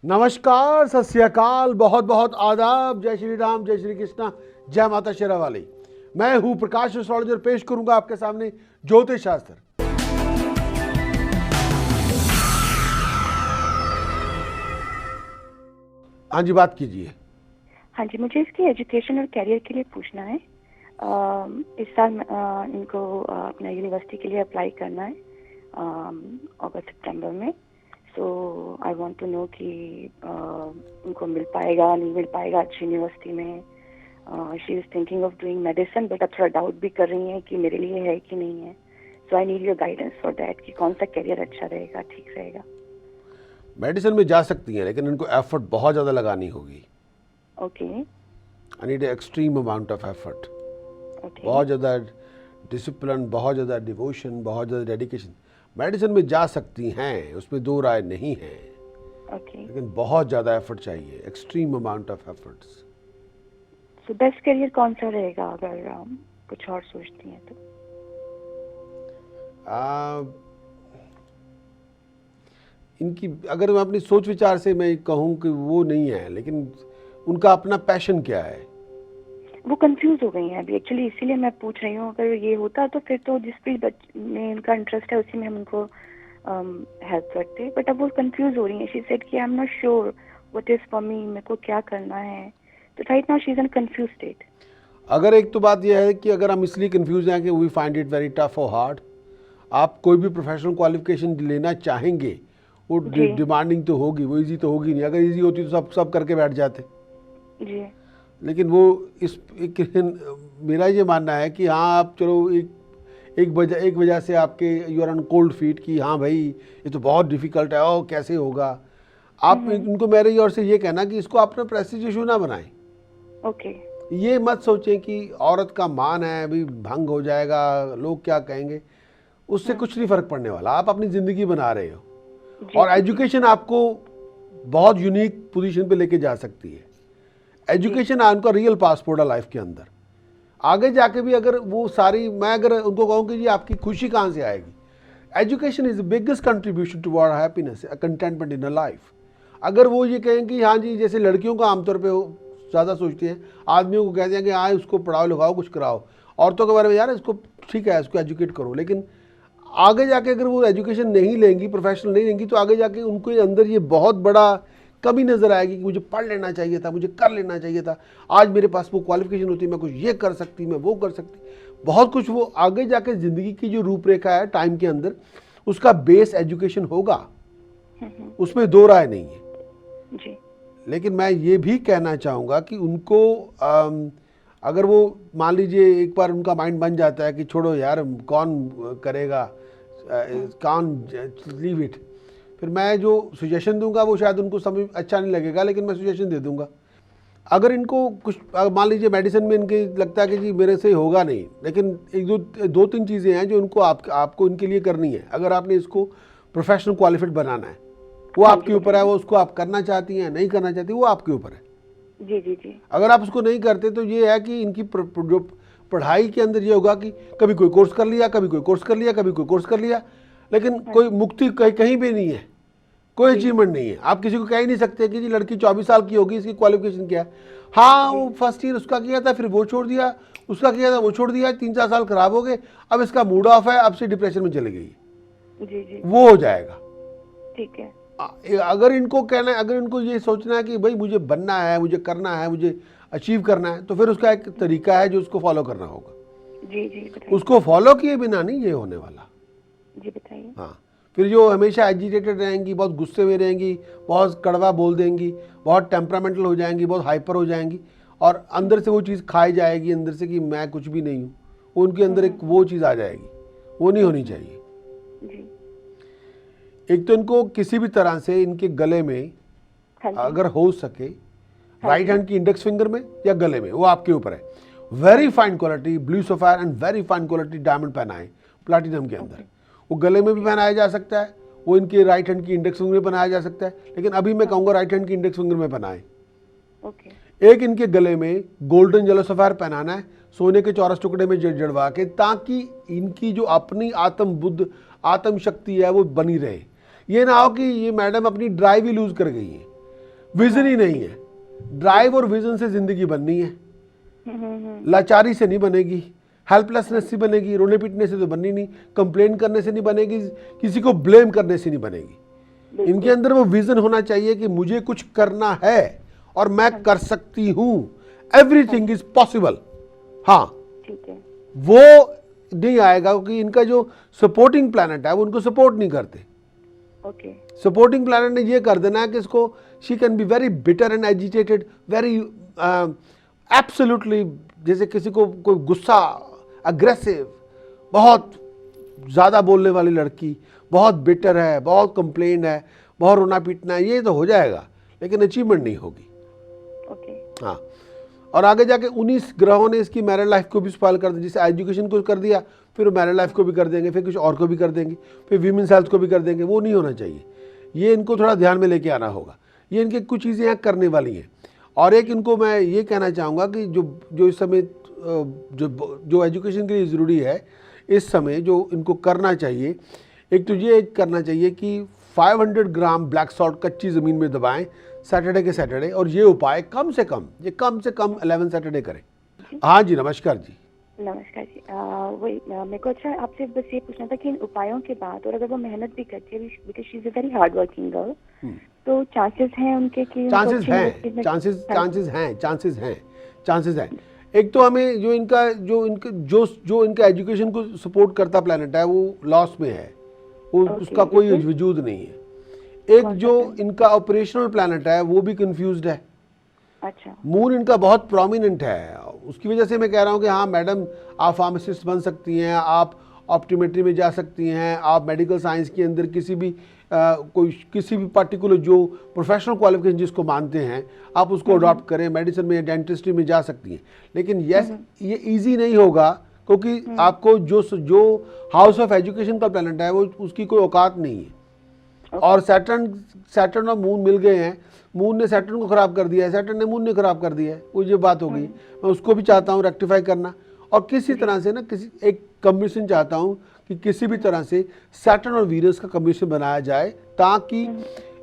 नमस्कार, सत श्री अकाल, बहुत बहुत आदाब। जय श्री राम, जय श्री कृष्णा, जय माता शेरावाली। मैं हूं प्रकाश एस्ट्रोलॉजर, पेश करूंगा आपके सामने ज्योतिष शास्त्र। हाँ जी, बात कीजिए। हाँ जी, मुझे इसकी एजुकेशन और कैरियर के लिए पूछना है। इस साल इनको अपना यूनिवर्सिटी के लिए अप्लाई करना है अगस्त सितंबर में। सो आई वांट टू नो कि उनको मिल पाएगा नहीं मिल पाएगा अच्छी यूनिवर्सिटी में। She is thinking of doing medicine, but अब थोड़ा डाउट भी कर रही है कि मेरे लिए है कि नहीं है। So I need your guidance for that कि कौन सा कैरियर अच्छा रहेगा, ठीक रहेगा। मेडिसिन में जा सकती हैं, लेकिन इनको एफर्ट बहुत ज़्यादा लगानी होगी। Okay I need extreme amount of effort. Okay बहुत ज़्यादा डिसिप्लिन, बहुत ज़्यादा डिवोशन, बहुत ज़्यादा डेडिकेशन। मेडिसिन में जा सकती हैं, उसमें दो राय नहीं है, ओके। लेकिन बहुत ज़्यादा एफर्ट चाहिए, extreme amount of efforts. So best career कौन सा रहेगा अगर कुछ और सोचती हैं तो? इनकी अगर मैं अपनी सोच विचार से मैं कहूँ कि वो नहीं है, लेकिन उनका अपना पैशन क्या है? वो कंफ्यूज हो गई हैं अभी एक्चुअली, इसीलिए मैं पूछ रही हूँ। अगर ये होता तो फिर तो जिस भी में इनका इंटरेस्ट है उसी में हम उनको हेल्प करते, बट अब वो कंफ्यूज हो रही हैं। शी सेड कि I am not sure what is for me, मेरे को क्या करना है। तो right now she is in confuse state. अगर एक तो बात यह है कि अगर हम इसलिए कंफ्यूज हैं कि we find it very tough और हार्ड। आप कोई भी प्रोफेशनल क्वालिफिकेशन लेना चाहेंगे, वो डिमांडिंग तो होगी, वो इजी तो होगी नहीं। अगर इजी होती तो सब करके बैठ जाते जी। लेकिन वो मेरा ये मानना है कि हाँ, आप चलो एक वजह से आपके you are on cold feet कि हाँ भाई ये तो बहुत डिफिकल्ट है, और कैसे होगा। आप उनको मेरी ओर से ये कहना कि इसको अपना प्रेस्टीज इशू ना बनाएं। ओके। ये मत सोचें कि औरत का मान है, अभी भंग हो जाएगा, लोग क्या कहेंगे। उससे कुछ नहीं फर्क पड़ने वाला। आप अपनी ज़िंदगी बना रहे हो, और एजुकेशन आपको बहुत यूनिक पोजीशन पे लेके जा सकती है। एजुकेशन उनका रियल पासपोर्ट है लाइफ के अंदर। आगे जाके भी अगर वो सारी, मैं अगर उनको कहूँ कि जी आपकी खुशी कहाँ से आएगी, education is the biggest contribution to our happiness, contentment in a life. अगर वो ये कहें कि हाँ जी, जैसे लड़कियों का आमतौर पे ज़्यादा सोचते हैं, आदमियों को कहते हैं कि हाँ उसको पढ़ाओ लिखाओ कुछ कराओ, औरतों के बारे में यार इसको ठीक है इसको एजुकेट करो। लेकिन आगे जाके अगर वो एजुकेशन नहीं लेंगी, प्रोफेशनल नहीं लेंगी, तो आगे जाके उनको अंदर ये बहुत बड़ा कमी नज़र आएगी कि मुझे पढ़ लेना चाहिए था, मुझे कर लेना चाहिए था, आज मेरे पास वो क्वालिफिकेशन होती, मैं कुछ ये कर सकती, मैं वो कर सकती, बहुत कुछ। वो आगे जाके ज़िंदगी की जो रूपरेखा है टाइम के अंदर, उसका बेस एजुकेशन होगा, उसमें दो राय नहीं है जी। लेकिन मैं ये भी कहना चाहूँगा कि उनको अगर वो मान लीजिए एक बार उनका माइंड बन जाता है कि छोड़ो यार कौन करेगा, कौन लीव इट, फिर मैं जो सजेशन दूंगा वो शायद उनको समझ अच्छा नहीं लगेगा, लेकिन मैं सजेशन दे दूंगा। अगर इनको कुछ मान लीजिए मेडिसिन में इनके लगता है कि जी मेरे से होगा नहीं, लेकिन एक दो तीन चीज़ें हैं जो उनको आपको इनके लिए करनी है। अगर आपने इसको प्रोफेशनल क्वालिफाइड बनाना है, वो आपके ऊपर है, वो उसको आप करना चाहती हैं नहीं करना चाहती, वो आपके ऊपर है। जी जी जी। अगर आप उसको नहीं करते तो ये है कि इनकी जो पढ़ाई के अंदर ये होगा कि कभी कोई कोर्स कर लिया, कभी कोई कोर्स कर लिया, कभी कोई कोर्स कर लिया, लेकिन कोई मुक्ति कहीं भी नहीं है, कोई अचीवमेंट नहीं है। आप किसी को कह ही नहीं सकते कि जी लड़की 24 साल की होगी, इसकी क्वालिफिकेशन क्या है। हाँ, वो फर्स्ट ईयर उसका किया था, फिर वो छोड़ दिया, उसका किया था वो छोड़ दिया, 3-4 साल खराब हो गए, अब इसका मूड ऑफ है, अब से डिप्रेशन में चली गई। जी जी। वो हो जाएगा। ठीक है। अगर इनको कहना है, अगर इनको ये सोचना है कि भाई मुझे बनना है, मुझे करना है, मुझे अचीव करना है, तो फिर उसका एक तरीका है जो उसको फॉलो करना होगा। जी जी बताइए। उसको फॉलो किए बिना नहीं ये होने वाला। जी बताइए। हाँ, फिर जो हमेशा एजिटेटेड रहेंगी, बहुत गुस्से में रहेंगी, बहुत कड़वा बोल देंगी, बहुत टेम्परामेंटल हो जाएंगी, बहुत हाइपर हो जाएंगी, और अंदर से वो चीज़ खाई जाएगी अंदर से कि मैं कुछ भी नहीं हूँ, उनके अंदर एक वो चीज़ आ जाएगी, वो नहीं होनी चाहिए। जी। एक तो इनको किसी भी तरह से इनके गले में अगर हो सके राइट हैंड की इंडेक्स फिंगर में या गले में, वो आपके ऊपर है, very fine quality blue sapphire and very fine quality diamond पहनाएं प्लाटिनम के अंदर। वो गले में भी पहनाया जा सकता है, वो इनके राइट हैंड की इंडेक्स फिंगर में पहनाया जा सकता है, लेकिन अभी मैं कहूँगा राइट हैंड की इंडेक्स फिंगर में पहनाएं। एक इनके गले में गोल्डन येलो सफायर पहनाना है, सोने के चौरस टुकड़े में जड़वा के, ताकि इनकी जो अपनी आत्म बुद्ध आत्म शक्ति है वो बनी रहे। ये ना हो कि ये मैडम अपनी ड्राइव ही लूज कर गई है, विजन ही नहीं है। ड्राइव और विजन से जिंदगी बननी है, लाचारी से नहीं बनेगी, हेल्पलेसनेस से बनेगी, रोने पीटने से तो बननी नहीं, कंप्लेन करने से नहीं बनेगी, किसी को ब्लेम करने से नहीं बनेगी। इनके अंदर वो विजन होना चाहिए कि मुझे कुछ करना है और मैं कर सकती हूँ, एवरीथिंग इज पॉसिबल। हाँ, ठीक है। वो नहीं आएगा क्योंकि इनका जो सपोर्टिंग प्लैनेट है वो उनको सपोर्ट नहीं करते। ओके। सपोर्टिंग प्लैनेट ने ये कर देना है कि इसको she can be very bitter and agitated, very absolutely, जैसे किसी को कोई गुस्सा, अग्रेसिव, बहुत ज़्यादा बोलने वाली लड़की, बहुत बिटर है, बहुत कंप्लेन है, बहुत रोना पीटना है, ये तो हो जाएगा लेकिन अचीवमेंट नहीं होगी। ओके। हाँ, और आगे जाके 19 ग्रहों ने इसकी मैरिड लाइफ को भी स्पॉइल कर दिया। जैसे एजुकेशन को कर दिया, फिर मैरिड लाइफ को भी कर देंगे, फिर कुछ और को भी कर देंगे, फिर वीमेंस हेल्थ को भी कर देंगे। वो नहीं होना चाहिए, ये इनको थोड़ा ध्यान में लेके आना होगा। ये इनकी कुछ चीज़ें यहाँ करने वाली हैं। और एक इनको मैं ये कहना चाहूँगा कि जो इस समय जो एजुकेशन के लिए ज़रूरी है, इस समय जो इनको करना चाहिए, एक तो ये करना चाहिए कि 500 ग्राम ब्लैक सॉल्ट कच्ची ज़मीन में दबाएं सैटरडे के सैटरडे, और ये उपाय कम से कम 11 सैटरडे करें। हाँ जी, नमस्कार जी। नमस्कार जी। वही मेरे को अच्छा आपसे बस ये पूछना था कि इन उपायों के बाद, और अगर वो मेहनत भी करती है, because she is a very hard working girl, तो चांसेस हैं उनके कि चांसेस हैं। एक तो हमें जो इनका एजुकेशन को सपोर्ट करता प्लैनेट है वो लॉस में है, वो उसका कोई वजूद नहीं है। एक जो इनका ऑपरेशनल प्लैनेट है वो भी कंफ्यूज्ड है। अच्छा। मून इनका बहुत प्रोमिनेंट है, उसकी वजह से मैं कह रहा हूँ कि हाँ मैडम, आप फार्मासिस्ट बन सकती हैं, आप ऑप्टोमेट्री में जा सकती हैं, आप मेडिकल साइंस के अंदर किसी भी पार्टिकुलर जो प्रोफेशनल क्वालिफिकेशन जिसको मानते हैं आप उसको अडॉप्ट करें, मेडिसिन में, डेंटिस्ट्री में जा सकती हैं। लेकिन ये इजी नहीं होगा क्योंकि आपको जो हाउस ऑफ एजुकेशन का प्लैनेट है वो उसकी कोई औकात नहीं है। और सैटर्न और मून मिल गए हैं, मून ने सैटर्न को खराब कर दिया है, सैटर्न ने मून ने खराब कर दिया है, वो ये बात हो गई। मैं उसको भी चाहता हूँ रेक्टिफाई करना, और किसी तरह से ना एक कम्बिनेशन चाहता हूँ कि किसी भी तरह से सैटर्न और वीनस का कम्बिनेशन बनाया जाए ताकि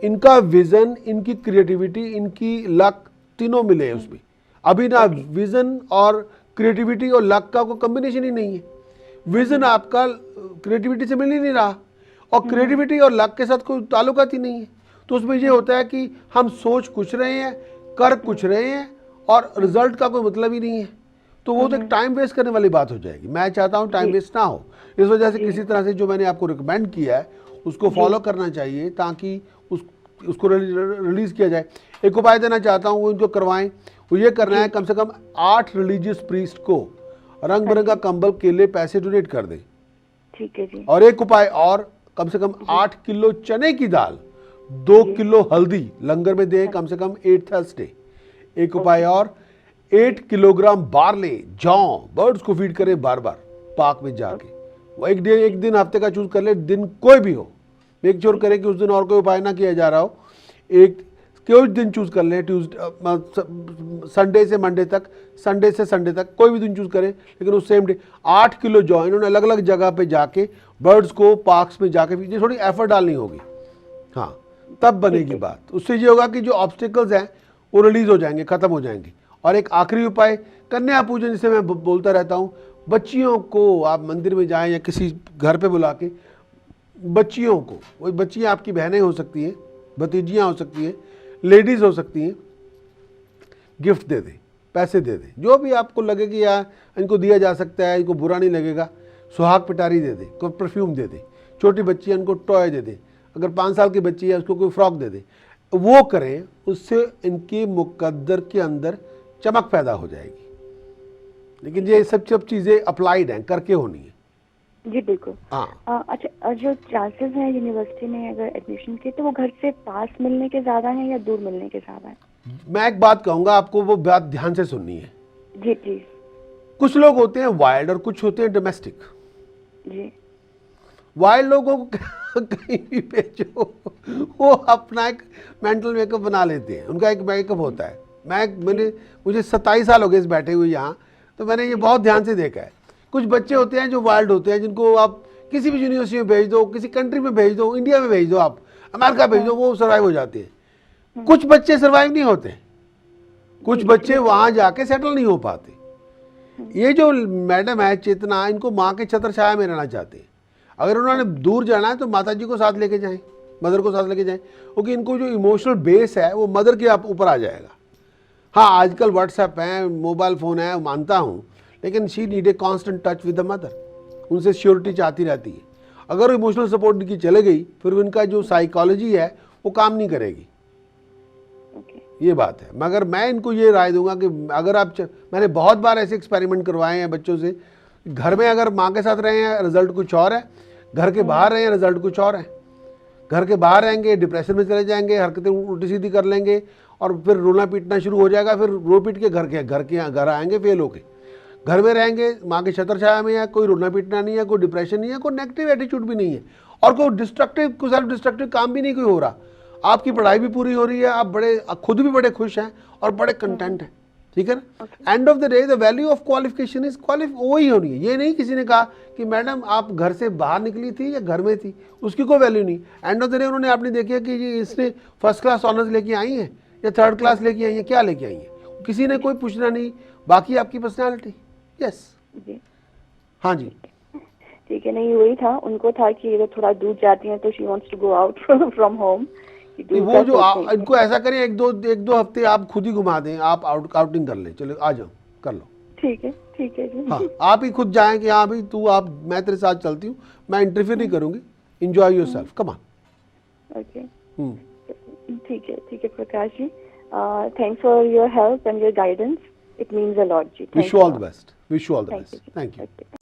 इनका विजन, इनकी क्रिएटिविटी, इनकी लक तीनों मिले उसमें। अभी ना विजन और क्रिएटिविटी और लक का कोई कम्बिनेशन ही नहीं है। विजन आपका क्रिएटिविटी से मिल ही नहीं रहा, और क्रिएटिविटी और लक के साथ कोई ताल्लुकात ही नहीं है। तो उसमें ये होता है कि हम सोच कुछ रहे हैं, कर कुछ रहे हैं, और रिजल्ट का कोई मतलब ही नहीं है। तो वो तो एक टाइम वेस्ट करने वाली बात हो जाएगी। मैं चाहता हूँ टाइम वेस्ट ना हो, इस वजह से किसी तरह से जो मैंने आपको रिकमेंड किया है उसको फॉलो करना चाहिए ताकि उसको रिलीज किया जाए। एक उपाय देना चाहता हूँ, वो इनको करवाएं। वो ये करना है, कम से कम 8 रिलीजियस प्रीस्ट को रंग बिरंगा कंबल, केले, पैसे डोनेट कर दें। ठीक है जी। और एक उपाय और, कम से कम 8 किलो चने की दाल, 2 किलो हल्दी लंगर में दें कम से कम 8 थर्सडे। एक उपाय और, 8 किलोग्राम बार्ले, जौ, बर्ड्स को फीड करें बार बार पार्क में जाके। वो एक दिन हफ्ते का चूज कर ले, दिन कोई भी हो, मेक श्योर करें कि उस दिन और कोई उपाय ना किया जा रहा हो। कोई दिन चूज कर लें, संडे से मंडे तक, संडे से संडे तक, कोई भी दिन चूज करें, लेकिन उस सेम डे 8 किलो जौ इन्होंने अलग अलग जगह पे जाके बर्ड्स को पार्क्स में जाके, ये थोड़ी एफर्ट डालनी होगी। हाँ, तब बनेगी बात। उससे ये होगा कि जो ऑब्स्टिकल्स हैं वो रिलीज हो जाएंगे, खत्म हो जाएंगे। और एक आखिरी उपाय, कन्या पूजन, जिसे मैं बोलता रहता हूँ। बच्चियों को आप मंदिर में जाएं या किसी घर पे बुला के बच्चियों को, वही बच्चियाँ आपकी बहनें हो सकती हैं, भतीजियाँ हो सकती हैं, लेडीज़ हो सकती हैं, गिफ्ट दे दें, पैसे दे दें, जो भी आपको लगे कि यार इनको दिया जा सकता है, इनको बुरा नहीं लगेगा। सुहाग पिटारी दे दें, कोई परफ्यूम दे दें, छोटी बच्ची है उनको टॉय दे दें, अगर 5 साल की बच्ची है उसको कोई फ्रॉक दे दें। वो करें, उससे इनके मुकद्दर के अंदर चमक पैदा हो जाएगी। लेकिन ये सब चीज़ें अप्लाइड हैं, करके होनी है जी। बिल्कुल। हाँ। अच्छा, जो चांसेस हैं यूनिवर्सिटी में अगर एडमिशन के, तो वो घर से पास मिलने के ज़्यादा हैं या दूर मिलने के ज़्यादा हैं? मैं एक बात कहूँगा आपको, वो बात ध्यान से सुननी है जी प्लीज। कुछ लोग होते हैं वाइल्ड और कुछ होते हैं डोमेस्टिक। जी। वाइल्ड लोगों को कहीं भी भेजो, वो अपना एक मेंटल मेकअप बना लेते हैं, उनका एक मेकअप होता है। मुझे 27 साल हो गए इस बैठे हुए यहाँ, तो मैंने ये बहुत ध्यान से देखा है। कुछ बच्चे होते हैं जो वाइल्ड होते हैं, जिनको आप किसी भी यूनिवर्सिटी में भेज दो, किसी कंट्री में भेज दो, इंडिया में भेज दो, आप अमेरिका भेज दो, वो सर्वाइव हो जाते हैं। कुछ बच्चे सरवाइव नहीं होते, कुछ बच्चे वहां जाके सेटल नहीं हो पाते। ये जो मैडम है चेतना, इनको माँ के छत्र छाया में रहना चाहते हैं। अगर उन्होंने दूर जाना है तो माता जी को साथ लेके जाएं, मदर को साथ लेके जाएं, क्योंकि इनको जो इमोशनल बेस है वो मदर के ऊपर आ जाएगा। हाँ, आजकल व्हाट्सएप है, मोबाइल फ़ोन है, मानता हूँ, लेकिन she need a constant touch with the mother. उनसे श्योरिटी चाहती रहती है। अगर इमोशनल सपोर्ट की चले गई फिर उनका जो साइकोलॉजी है वो काम नहीं करेगी। ये बात है। मगर मैं इनको ये राय दूंगा कि अगर आप मैंने बहुत बार ऐसे एक्सपेरिमेंट करवाए हैं बच्चों से, घर में अगर माँ के साथ रहे हैं रिजल्ट कुछ और है, घर के बाहर रहे हैं रिजल्ट कुछ और है। घर के बाहर रहेंगे डिप्रेशन में चले जाएंगे, हरकतें उल्टी सीधी कर लेंगे और फिर रोना पीटना शुरू हो जाएगा, फिर रो पीट के घर आएंगे फेल होके। घर में रहेंगे माँ के छत्र छाया में है, कोई रोना पीटना नहीं है, कोई डिप्रेशन नहीं है, कोई नेगेटिव एटीट्यूड भी नहीं है और कोई सेल्फ डिस्ट्रक्टिव काम भी नहीं कोई हो रहा। आपकी पढ़ाई भी पूरी हो रही है, आप खुद भी बड़े खुश हैं और बड़े कंटेंट हैं। ठीक है ना। End of the day the value of qualification is वही होनी है। ये नहीं किसी ने कहा कि मैडम आप घर से बाहर निकली थी या घर में थी, उसकी कोई वैल्यू नहीं। एंड ऑफ द डे उन्होंने आपने देखा कि ये इसने फर्स्ट क्लास ऑनर्स लेके आई है या थर्ड क्लास लेके आई है, क्या लेके आई है, किसी ने कोई पूछना नहीं। बाकी आपकी पर्सनैलिटी। यस हाँ जी ठीक है। नहीं वही था, उनको था कि ये थोड़ा दूर जाती हैं तो she wants to go out from home. वो जो इनको ऐसा करें, एक दो हफ्ते आप खुद ही घुमा दें, आप आउटिंग कर लें, चलो आ जाओ कर लो। ठीक है जी। हाँ, आप ही खुद जाएं कि हाँ भाई तू आप मैं तेरे साथ चलती हूँ, मैं इंटरफियर नहीं करूंगी, enjoy yourself, come on. Okay ठीक है Prakash ji, thanks for your help and your guidance, it means a lot ji. Wish you all the best. Wish you all the best. Thank you.